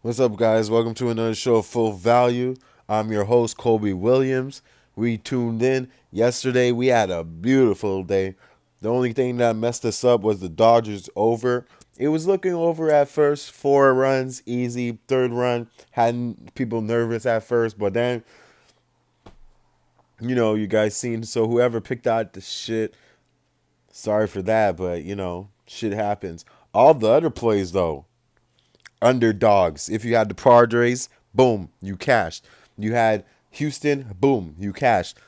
What's up, guys? Welcome to another show of Full Value. I'm your host, Colby Williams. We tuned in yesterday. We had a beautiful day. The only thing that messed us up was the Dodgers over. It was looking over at first, 4 runs, easy. Third run had people nervous at first, but then you guys seen. So whoever picked out the shit, sorry for that, but shit happens. All the other plays though, underdogs. If you had the Padres, boom, you cashed. You had Houston, boom, you cashed.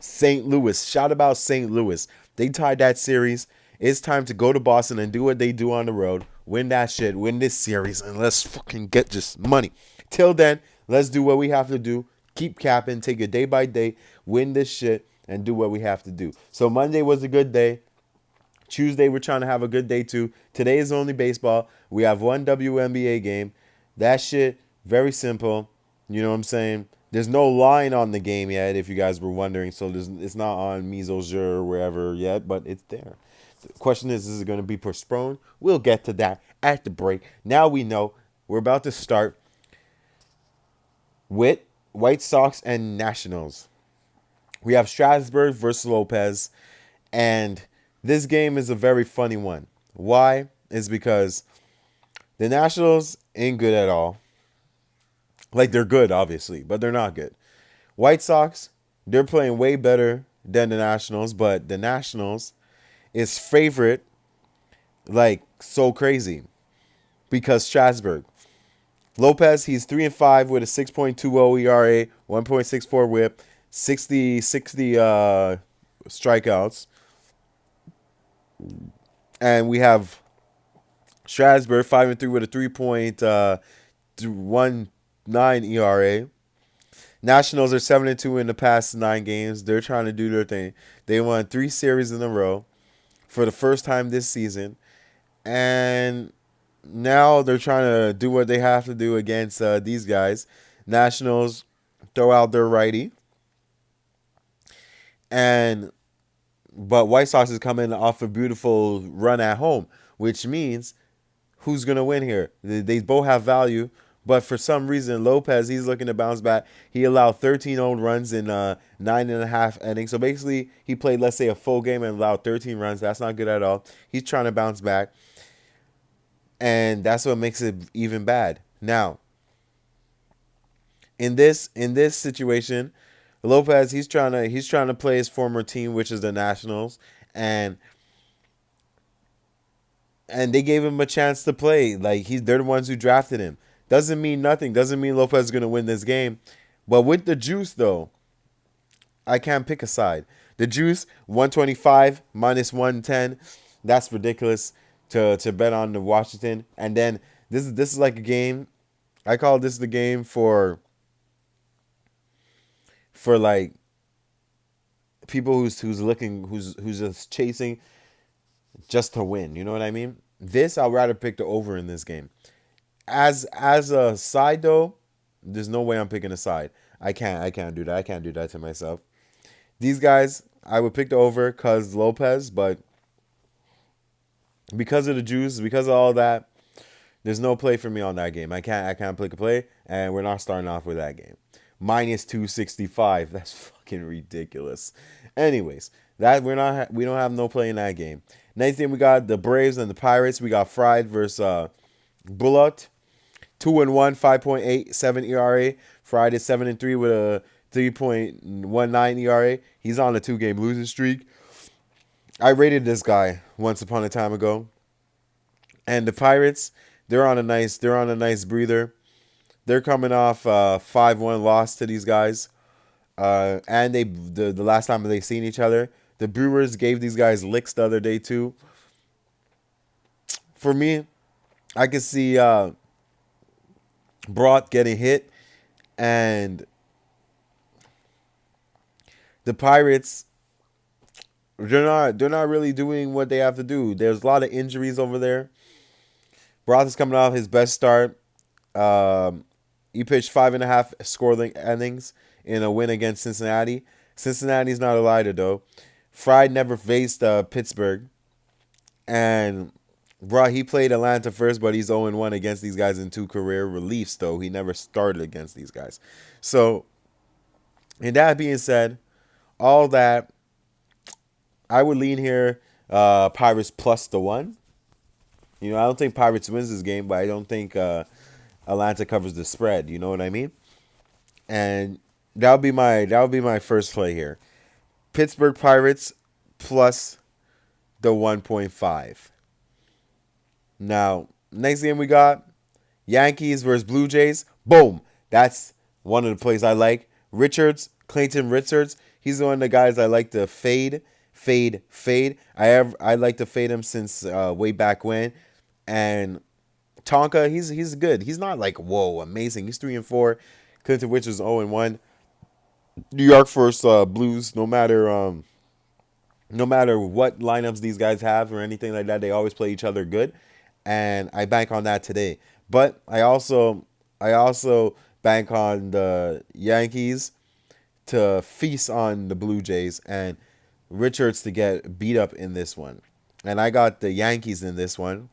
St. Louis, shout about St. Louis. They tied that series. It's time to go to Boston and do what they do on the road. Win that shit, win this series, and let's fucking get just money. Till then, let's do what we have to do. Keep capping, take it day by day, win this shit, and do what we have to do. So Monday was a good day. Tuesday, we're trying to have a good day too. Today is only baseball. We have one WNBA game. That shit, very simple. You know what I'm saying? There's no line on the game yet, if you guys were wondering. So it's not on MISEOJEU or wherever yet, but it's there. The question is it going to be postponed? We'll get to that at the break. Now we know we're about to start with White Sox and Nationals. We have Strasburg versus Lopez, and this game is a very funny one. Why? Is because the Nationals ain't good at all. Like, they're good, obviously, but they're not good. White Sox, they're playing way better than the Nationals, but the Nationals is favorite like so crazy because Strasburg. Lopez, he's 3-5 with a 6.20 ERA, 1.64 whip, 60 strikeouts. And we have Strasburg 5-3 with a 3.19 ERA. Nationals are 7-2 in the past 9 games. They're trying to do their thing. They won 3 series in a row for the first time this season, and now they're trying to do what they have to do against these guys. Nationals throw out their righty, and but White Sox is coming off a beautiful run at home, which means who's going to win here? They both have value, but for some reason, Lopez, he's looking to bounce back. He allowed 13 own runs in 9.5 innings. So basically, he played, let's say, a full game and allowed 13 runs. That's not good at all. He's trying to bounce back, and that's what makes it even bad. Now, in this situation, Lopez, he's trying to play his former team, which is the Nationals, and they gave him a chance to play. Like, they're the ones who drafted him. Doesn't mean nothing. Doesn't mean Lopez is gonna win this game. But with the juice though, I can't pick a side. The juice 125 minus 110. That's ridiculous to bet on the Washington. And then this is like a game. I call this the game for like people who's just chasing just to win. You know what I mean? I'd rather pick the over in this game. As a side though, there's no way I'm picking a side. I can't do that. I can't do that to myself. These guys, I would pick the over cause Lopez, but because of the juice, because of all that, there's no play for me on that game. I can't pick a play, and we're not starting off with that game. Minus 265. That's fucking ridiculous. Anyways, we don't have no play in that game. Next thing we got the Braves and the Pirates. We got Fried versus Bullock. 2-1, 5.87 ERA. Fried is 7-3 with a 3.19 ERA. He's on a 2-game losing streak. I rated this guy once upon a time ago. And the Pirates, they're on a nice breather. They're coming off 5-1 loss to these guys. And the last time they seen each other, the Brewers gave these guys licks the other day too. For me, I could see Brock getting hit, and the Pirates, they're not really doing what they have to do. There's a lot of injuries over there. Brock is coming off his best start. He pitched 5.5 scoring innings in a win against Cincinnati. Cincinnati's not a lighter though. Fried never faced Pittsburgh, and Bruh, he played Atlanta first, but he's 0-1 against these guys in 2 career reliefs, though. He never started against these guys. So, and that being said, all that, I would lean here, Pirates plus the one. You know, I don't think Pirates wins this game, but I don't think Atlanta covers the spread. You know what I mean? And that would be my first play here. Pittsburgh Pirates plus the 1.5. Now, next game we got Yankees versus Blue Jays. Boom. That's one of the plays I like. Clayton Richards. He's one of the guys I like to fade, fade, fade. I like to fade him since way back when. And Tonka, he's good. He's not like whoa amazing. He's 3-4. Clinton Richards 0-1. New York first Blues. No matter what lineups these guys have or anything like that, they always play each other good, and I bank on that today. But I also bank on the Yankees to feast on the Blue Jays and Richards to get beat up in this one. And I got the Yankees in this one.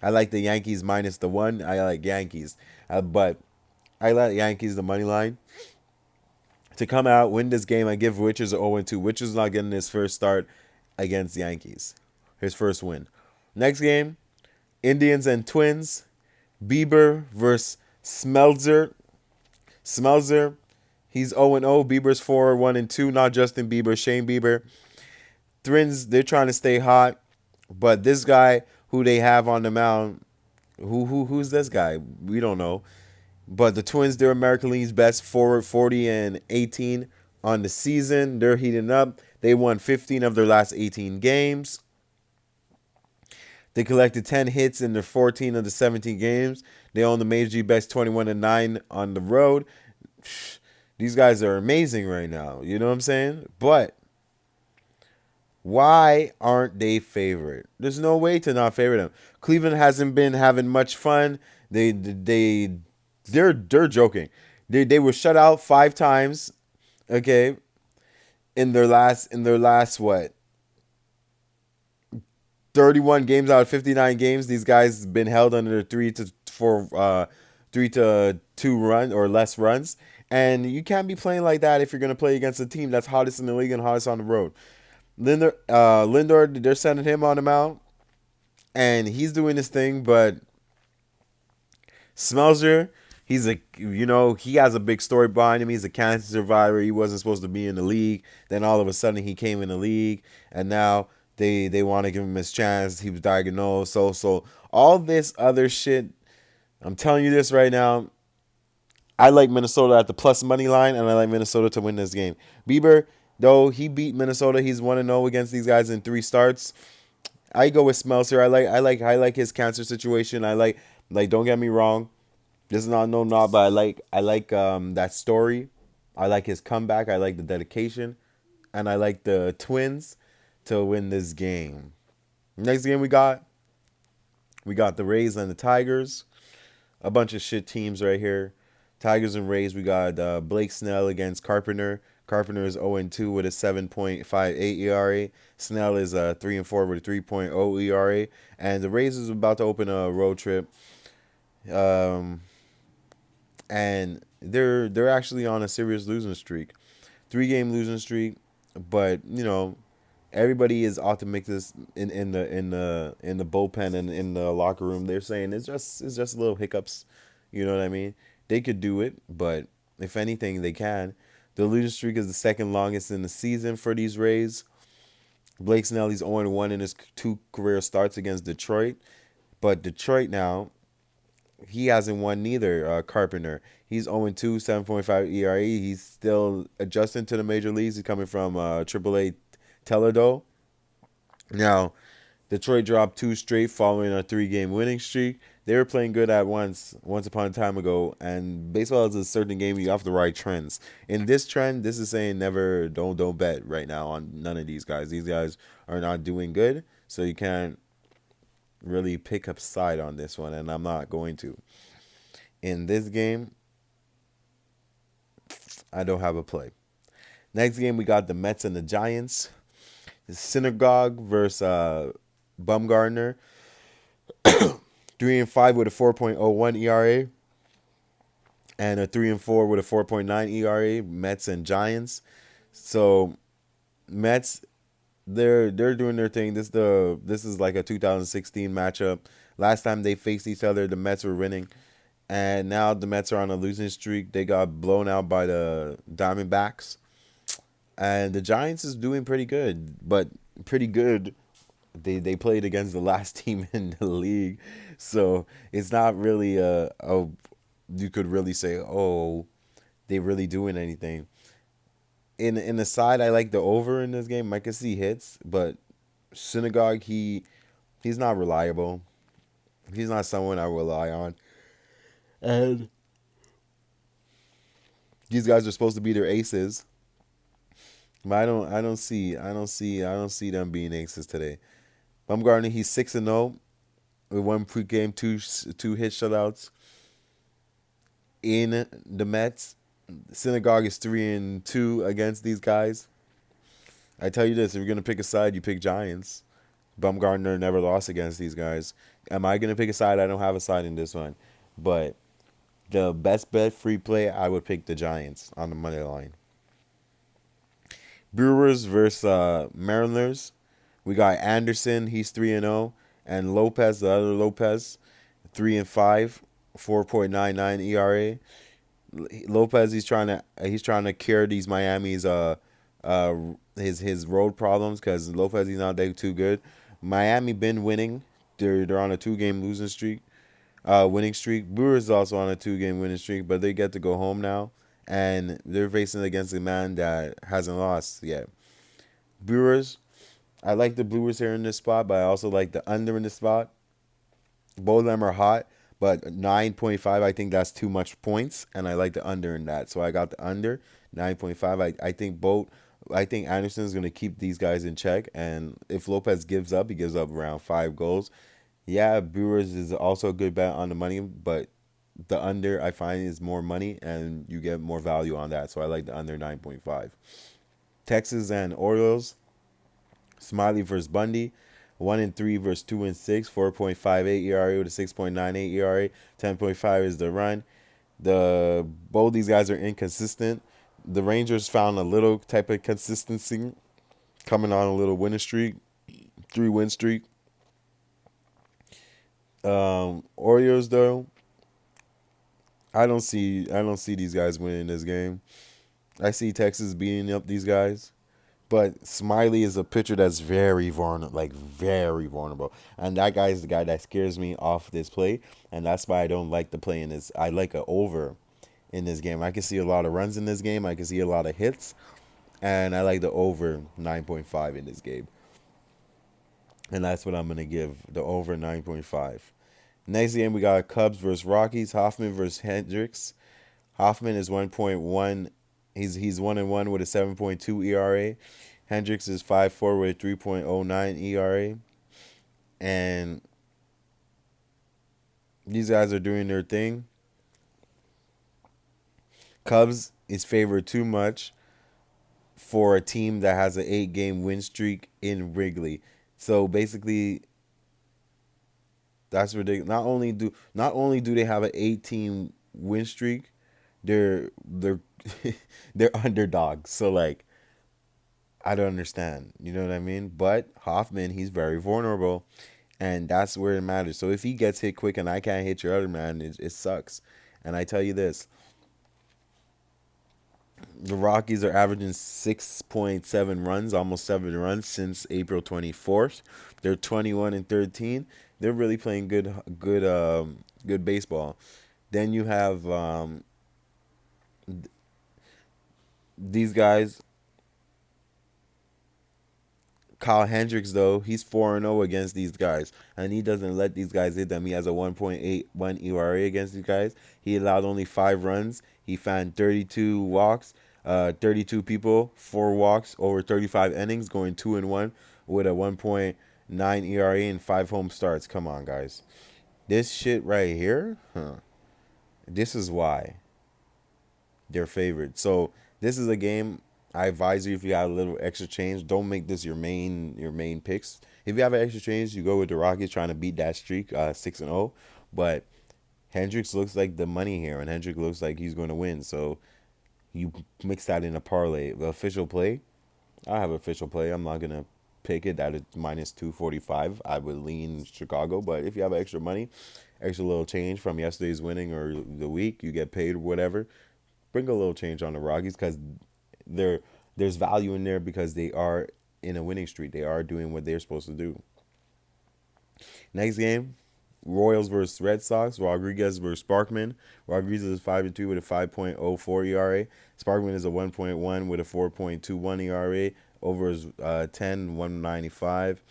I like the Yankees minus the one. I like Yankees, but I like Yankees the money line to come out, win this game. I give Richards a 0-2. Richards not getting his first start against the Yankees. His first win. Next game, Indians and Twins. Bieber versus Smeltzer. Smeltzer, he's 0-0. Bieber's 4-1-2. Not Justin Bieber, Shane Bieber. Twins, they're trying to stay hot. But this guy who they have on the mound, who's this guy? We don't know. But the Twins, they're American League's best forward, 40-18 on the season. They're heating up. They won 15 of their last 18 games. They collected 10 hits in their 14 of the 17 games. They own the Major League best 21-9 on the road. These guys are amazing right now. You know what I'm saying? But why aren't they favorite? There's no way to not favorite them. Cleveland hasn't been having much fun. They're joking. They were shut out 5 times. Okay, in their last what 31 games out of 59 games, these guys been held under 3-2 run or less runs. And you can't be playing like that if you're gonna play against a team that's hottest in the league and hottest on the road. Lindor, they're sending him on the mound, and he's doing his thing. But Smelzer, he has a big story behind him. He's a cancer survivor. He wasn't supposed to be in the league. Then all of a sudden he came in the league, and now they want to give him his chance. He was diagnosed. So all this other shit. I'm telling you this right now. I like Minnesota at the plus money line, and I like Minnesota to win this game. Bieber, though he beat Minnesota, he's 1-0 against these guys in 3 starts. I go with Smeltzer. I like his cancer situation. I like don't get me wrong. This is not no not, but I like that story. I like his comeback. I like the dedication, and I like the Twins to win this game. Next game we got the Rays and the Tigers. A bunch of shit teams right here. Tigers and Rays. We got Blake Snell against Carpenter. Carpenter is 0-2 with a 7.58 ERA. Snell is 3-4 with a 3.0 ERA. And the Rays is about to open a road trip. And they're actually on a serious losing streak. 3-game losing streak. But, everybody is optimistic in the bullpen and in the locker room. They're saying it's just little hiccups. You know what I mean? They could do it, but if anything, they can. The losing streak is the second longest in the season for these Rays. Blake Snell, he's 0-1 in his 2 career starts against Detroit. But Detroit now, he hasn't won neither. Carpenter, he's 0-2, 7.5 ERA. He's still adjusting to the major leagues. He's coming from AAA Toledo. Now, Detroit dropped 2 straight following a 3-game winning streak. They were playing good at once upon a time ago, and baseball is a certain game you have to ride trends. In this trend, this is saying don't bet right now on none of these guys. These guys are not doing good, so you can't really pick up side on this one, and I'm not going to. In this game, I don't have a play. Next game, we got the Mets and the Giants. Synagogue versus Bumgarner. 3-5 with a 4.01 ERA, and a 3-4 with a 4.9 ERA. Mets and Giants. So Mets, they're doing their thing. This is like a 2016 matchup. Last time they faced each other, the Mets were winning, and now the Mets are on a losing streak. They got blown out by the Diamondbacks, and the Giants is doing pretty good, but pretty good. They played against the last team in the league, so it's not really a you could really say, oh, they really doing anything. In the side, I like the over in this game. I can see hits, but Synagogue, he's not reliable. He's not someone I rely on. And these guys are supposed to be their aces, but I don't see them being aces today. Bumgarner, he's 6-0 with one pregame, two hit shutouts in the Mets. Synagogue is 3-2 against these guys. I tell you this: if you're gonna pick a side, you pick Giants. Bumgarner never lost against these guys. Am I gonna pick a side? I don't have a side in this one, but the best bet free play, I would pick the Giants on the money line. Brewers versus Mariners. We got Anderson, he's 3-0, and Lopez, the other Lopez, 3-5, 4.99 ERA. Lopez, he's trying to cure these Miami's his road problems, because Lopez, he's not that too good. Miami been winning. They're on a 2-game losing streak, winning streak. Brewers also on a 2-game winning streak, but they get to go home now, and they're facing against a man that hasn't lost yet. Brewers, I like the Brewers here in this spot, but I also like the under in this spot. Both of them are hot, but 9.5, I think that's too much points, and I like the under in that. So I got the under, 9.5. I think Anderson's going to keep these guys in check, and if Lopez gives up, he gives up around 5 goals. Yeah, Brewers is also a good bet on the money, but the under, I find, is more money, and you get more value on that. So I like the under 9.5. Texas and Orioles. Smiley versus Bundy. 1-3 versus 2-6. 4.58 ERA with a 6.98 ERA. 10.5 is the run. Both these guys are inconsistent. The Rangers found a little type of consistency, coming on a little winning streak, 3-win streak. Orioles, though, I don't see these guys winning this game. I see Texas beating up these guys. But Smiley is a pitcher that's very vulnerable, like very vulnerable, and that guy is the guy that scares me off this play, and that's why I don't like the play in this. I like a over in this game. I can see a lot of runs in this game. I can see a lot of hits, and I like the over 9.5 in this game, and that's what I'm gonna give the over 9.5. Next game we got Cubs versus Rockies. Hoffman versus Hendricks. Hoffman is 1.1. He's 1-1 with a 7.2 ERA. Hendricks is 5-4 with a 3.09 ERA. And these guys are doing their thing. Cubs is favored too much for a team that has an 8-game win streak in Wrigley. So basically, that's ridiculous. Not only do they have an 18 win streak, they're they're underdogs. So like, I don't understand. You know what I mean? But Hoffman, he's very vulnerable, and that's where it matters. So if he gets hit quick and I can't hit your other man, it sucks. And I tell you this, the Rockies are averaging 6.7 runs, almost 7 runs since April 24th. They're 21-13. They're really playing good baseball. Then you have these guys. Kyle Hendricks, though, he's 4-0 against these guys, and he doesn't let these guys hit them. He has a 1.81 ERA against these guys. He allowed only 5 runs. He found 32 walks, 32 people, 4 walks over 35 innings, going 2-1 with a 1.9 ERA and 5 home starts. Come on, guys. This shit right here, this is why they're favored. So this is a game I advise you, if you have a little extra change, don't make this your main picks. If you have an extra change, you go with the Rockies trying to beat that streak, 6-0. But Hendricks looks like the money here, and Hendricks looks like he's going to win. So you mix that in a parlay. The official play, I have official play. I'm not gonna pick it that it's minus 245. I would lean Chicago, but if you have extra money, extra little change from yesterday's winning or the week, you get paid or whatever. Bring a little change on the Rockies because there there's value in there because they are in a winning streak. They are doing what they're supposed to do. Next game, Royals versus Red Sox. Rodriguez versus Sparkman. Rodriguez is 5-2 with a 5.04 ERA. Sparkman is a 1.1 with a 4.21 ERA. Over is 10, 195.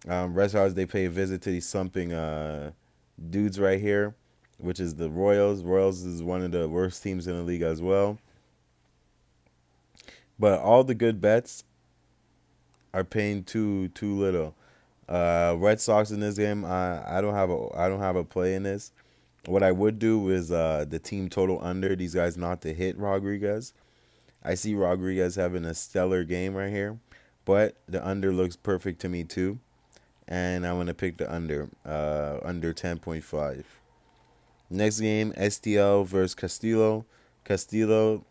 Red Sox, they pay a visit to these thumping dudes right here, which is the Royals. Royals is one of the worst teams in the league as well. But all the good bets are paying too little. Red Sox in this game, I don't have a play in this. What I would do is the team total under these guys not to hit Rodriguez. I see Rodriguez having a stellar game right here, but the under looks perfect to me too, and I'm gonna pick the under 10.5. Next game, STL versus Castillo. Castillo,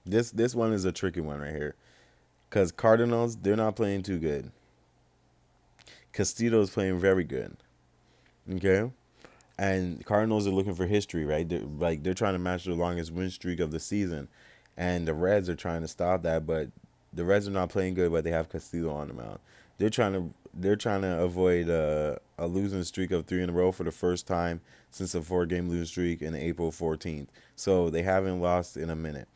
this one is a tricky one right here, cause Cardinals, they're not playing too good. Castillo is playing very good. Okay, and Cardinals are looking for history, right? They're trying to match the longest win streak of the season, and the Reds are trying to stop that. But the Reds are not playing good, but they have Castillo on the mound. They're trying to avoid a losing streak of three in a row for the first time since a 4 game losing streak in April 14th. So they haven't lost in a minute.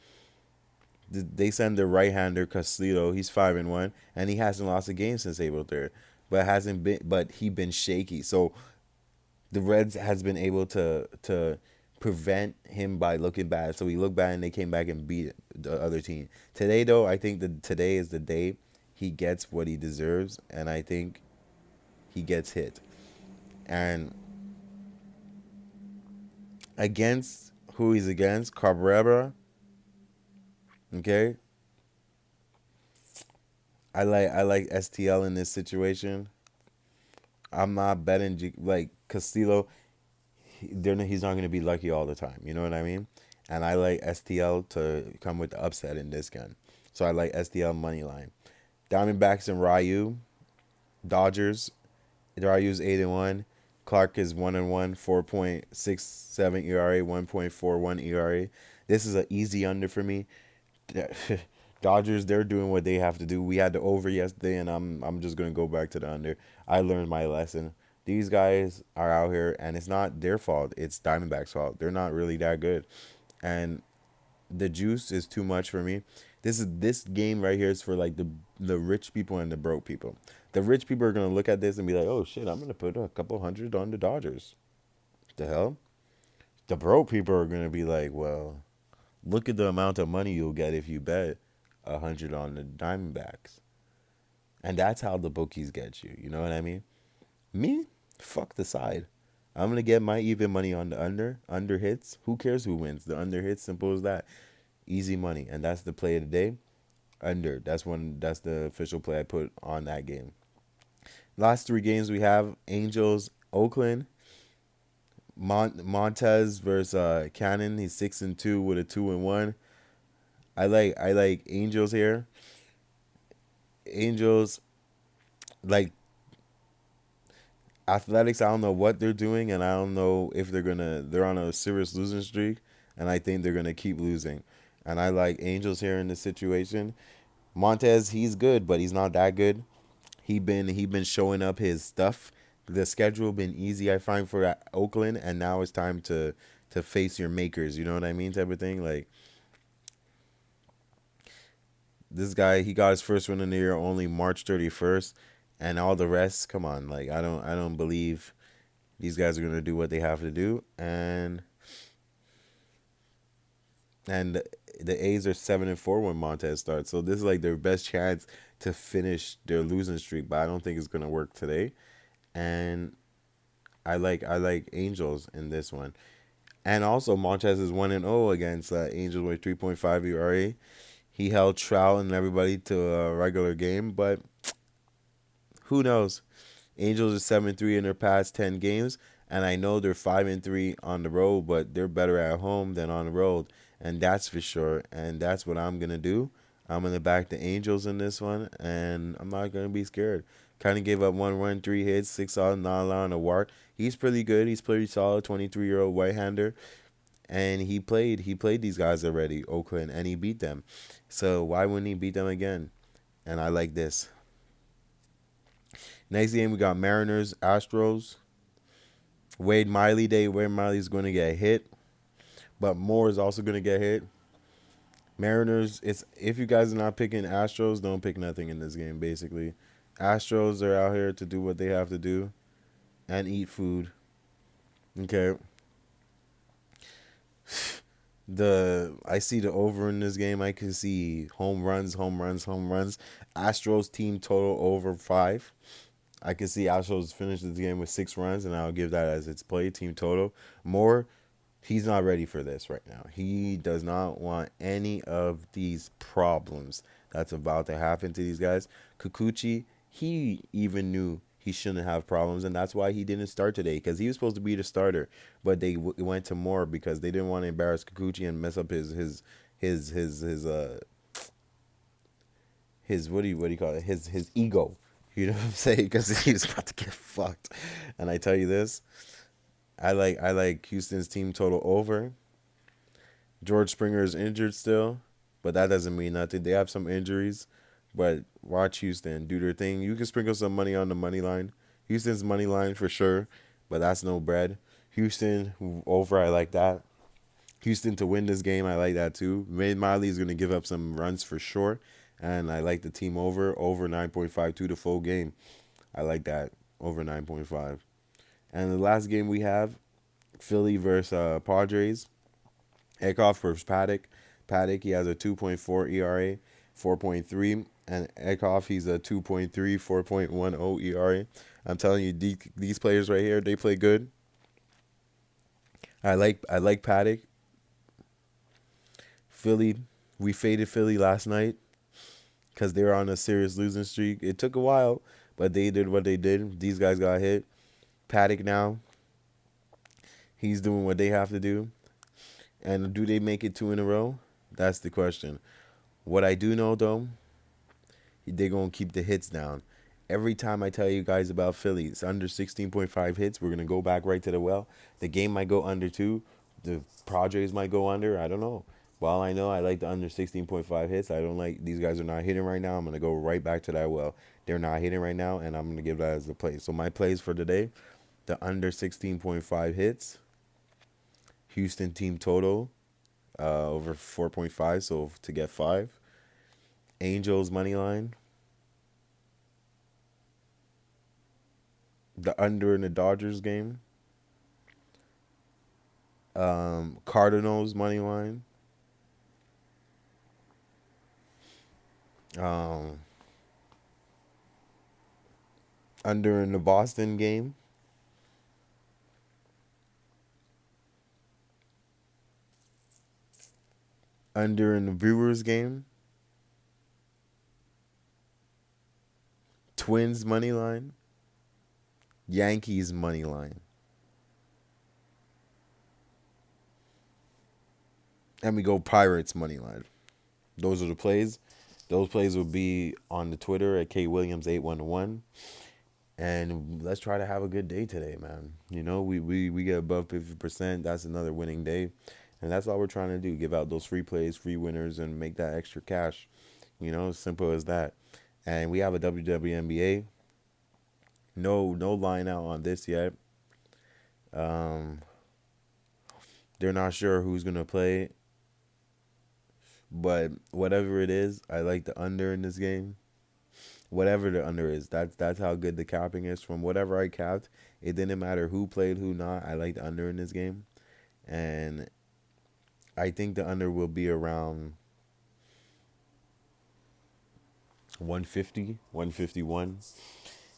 They send their right-hander Castillo. He's 5-1, and he hasn't lost a game since April 3rd, but hasn't been. But he been shaky. So the Reds has been able to prevent him by looking bad. So he looked bad, and they came back and beat the other team. Today, though, I think that today is the day he gets what he deserves, and I think he gets hit. And against who he's against, Cabrera. Okay, I like STL in this situation. I'm not betting like Castillo. He's not going to be lucky all the time. You know what I mean? And I like STL to come with the upset in this gun. So I like STL money line. Diamondbacks and Ryu. Dodgers. Ryu's 8-1. Clark is 1-1. 4.67 ERA. 1.41 ERA. This is an easy under for me. Dodgers, they're doing what they have to do. We had the over yesterday, and I'm just gonna go back to the under. I learned my lesson. These guys are out here, and it's not their fault. It's Diamondbacks' fault. They're not really that good, and the juice is too much for me. This game right here is for like the rich people and the broke people. The rich people are gonna look at this and be like, "Oh shit, I'm gonna put a couple hundred on the Dodgers." The hell? The broke people are gonna be like, "Well, look at the amount of money you'll get if you bet 100 on the Diamondbacks." And that's how the bookies get you. You know what I mean? Me? Fuck the side. I'm gonna get my even money on the under. Under hits. Who cares who wins? The under hits. Simple as that. Easy money. And that's the play of the day. Under. That's the official play I put on that game. Last 3 games we have Angels, Oakland. Montez versus Cannon. He's 6-2 with a 2-1. I like Angels here. Angels, like Athletics, I don't know what they're doing, and I don't know if they're on a serious losing streak, and I think they're gonna keep losing. And I like Angels here in this situation. Montez, he's good, but he's not that good. He been showing up his stuff. The schedule been easy, I find, for Oakland, and now it's time to face your makers. You know what I mean, type of thing. Like this guy, he got his first win in the year only March 31st, and all the rest. Come on, like I don't believe these guys are gonna do what they have to do, and the A's are 7-4 when Montez starts. So this is like their best chance to finish their losing streak, but I don't think it's gonna work today. And I like Angels in this one. And also Montez is 1-0 against Angels with 3.5 ERA. He held Trout and everybody to a regular game, but who knows? Angels are 7-3 in their past 10 games, and I know they're 5-3 on the road, but they're better at home than on the road, and that's for sure. And that's what I'm gonna do. I'm gonna back the Angels in this one, and I'm not gonna be scared. Kind of gave up 1 run, 3 hits, 6 outs, not allowing a walk. He's pretty good. He's pretty solid. 23-year-old right-hander, and he played these guys already, Oakland, and he beat them. So why wouldn't he beat them again? And I like this. Next game we got Mariners, Astros. Wade Miley Day. Wade Miley's going to get hit, but Moore is also going to get hit. Mariners. It's if you guys are not picking Astros, don't pick nothing in this game. Basically, Astros are out here to do what they have to do and eat food. Okay. I see the over in this game. I can see home runs, home runs, home runs. Astros team total over 5. I can see Astros finish this game with 6 runs, and I'll give that as its play team total. More, he's not ready for this right now. He does not want any of these problems that's about to happen to these guys. Kikuchi, he even knew he shouldn't have problems, and that's why he didn't start today, because he was supposed to be the starter, but they went to Moore because they didn't want to embarrass Kikuchi and mess up his what do you call it, his ego. You know what I'm saying? Because he was about to get fucked. And I tell you this, I like Houston's team total over. George Springer is injured still, but that doesn't mean nothing. They have some injuries, but watch Houston do their thing. You can sprinkle some money on the money line. Houston's money line for sure, but that's no bread. Houston over, I like that. Houston to win this game, I like that too. Wade Miley is going to give up some runs for sure, and I like the team over 9.52 the full game. I like that over 9.5. And the last game we have, Philly versus Padres. Eckhoff versus Paddock. Paddock, he has a 2.4 ERA, 4.3, and Eckhoff, he's a 2.3, 4.10 ERA. I'm telling you, these players right here, they play good. I like Paddock. Philly, we faded Philly last night because they were on a serious losing streak. It took a while, but they did what they did. These guys got hit. Paddock now, he's doing what they have to do. And do they make it 2 in a row? That's the question. What I do know, though, they're going to keep the hits down. Every time I tell you guys about Philly, it's under 16.5 hits. We're going to go back right to the well. The game might go under 2. The Padres might go under. I don't know. Well, I know I like the under 16.5 hits. I don't like these guys are not hitting right now. I'm going to go right back to that well. They're not hitting right now, and I'm going to give that as the play. So my plays for today, the under 16.5 hits, Houston team total over 4.5, so to get 5. Angels money line, the under in the Dodgers game, Cardinals money line, um, under in the Boston game, under in the Brewers game, Twins money line, Yankees money line, and we go Pirates money line. Those are the plays. Those plays will be on the Twitter at KWilliams811. And let's try to have a good day today, man. You know, we get above 50%. That's another winning day. And that's all we're trying to do. Give out those free plays, free winners, and make that extra cash. You know, simple as that. And we have a WNBA. No line out on this yet. Um, they're not sure who's going to play. But whatever it is, I like the under in this game. Whatever the under is, that's how good the capping is. From whatever I capped, it didn't matter who played, who not. I like the under in this game. And I think the under will be around 150, 151.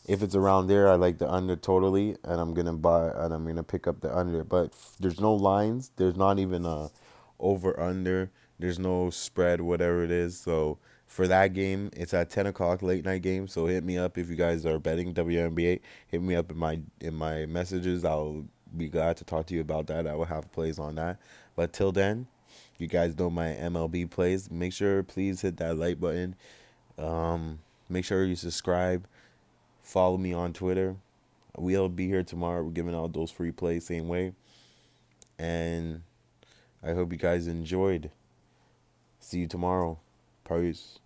If it's around there, I like the under totally, and I'm gonna pick up the under. But there's no lines. There's not even a over under. There's no spread, whatever it is. So for that game, it's at 10 o'clock, late night game. So hit me up if you guys are betting WNBA. Hit me up in my messages. I'll be glad to talk to you about that. I will have plays on that. But till then, you guys know my MLB plays. Make sure, please hit that like button. Make sure you subscribe. Follow me on Twitter. We'll be here tomorrow. We're giving out those free plays same way. And I hope you guys enjoyed. See you tomorrow. Peace.